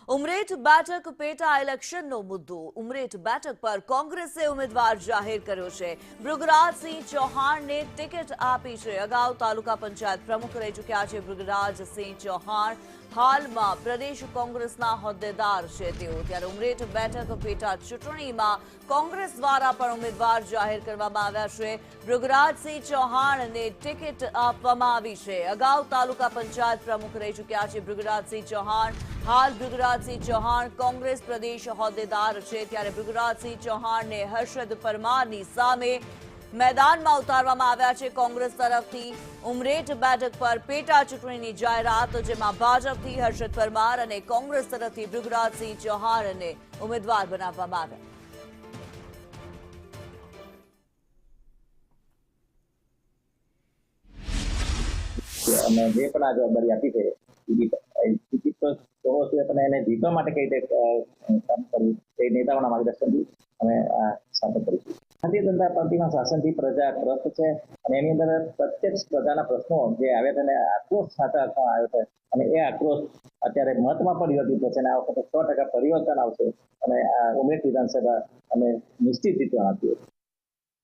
ઉમરેઠ બેઠક પેટા ઇલેક્શનનો મુદ્દો ઉમરેઠ બેઠક પર કોંગ્રેસે ઉમેદવાર જાહેર કર્યો છે। ભૃગરાજસિંહ ચૌહાણને ટિકિટ આપી છે। અગાઉ તાલુકા પંચાયત પ્રમુખ રહી ચૂક્યા છે ભૃગરાજસિંહ ચૌહાણ હાલમાં પ્રદેશ કોંગ્રેસના હોદ્દેદાર છે તેઓ। ત્યારે ઉમરેઠ બેઠક પેટા ચૂંટણીમાં કોંગ્રેસ દ્વારા પણ ઉમેદવાર જાહેર કરવામાં આવ્યા છે। ભૃગરાજસિંહ ચૌહાણને ટિકિટ આપવામાં આવી છે। અગાઉ તાલુકા પંચાયત પ્રમુખ રહી ચૂક્યા છે ભૃગરાજસિંહ ચૌહાણ હાલ ભૃગરાજસિંહ ચૌહાણ કોંગ્રેસ પ્રદેશ હોદ્દેદાર છે। ત્યારે ભૃગરાજસિંહ ચૌહાણને હર્ષદ પરમારની સામે मैदाનમાં ઉતારવામાં આવ્યા છે કોંગ્રેસ તરફથી। ઉમરેઠ બેઠક પર પેટા ચૂંટણીની જાહેરાત, જેમાં ભાજપથી હર્ષદ પરમાર અને કોંગ્રેસ તરફથી ભૃગરાજસિંહ ચૌહાણને ઉમેદવાર બનાવવામાં આવ્યા। અને જે પણ આ જવાબદારી આપી છે ટિકિટ તો જોવો છે પણ એને જીતવા માટે કઈ રીતે કામ કરવું એ નેતાઓના માર્ગદર્શનથી અમે આ સાબિત કરીશું। ભારતીય જનતા પાર્ટીના શાસનથી પ્રજા ત્રસ્ત છે અને એની અંદર પ્રત્યક્ષ પ્રજાના પ્રશ્નો જે આવ્યા તેને આક્રોશ સાચા અર્થમાં આવ્યો છે અને એ આક્રોશ અત્યારે મતમાં પરિવર્તિત થશે અને આ વખતે 100% પરિવર્તન આવશે અને આ ઉમરેઠ વિધાનસભા અમે નિશ્ચિત જીતવા આપીએ।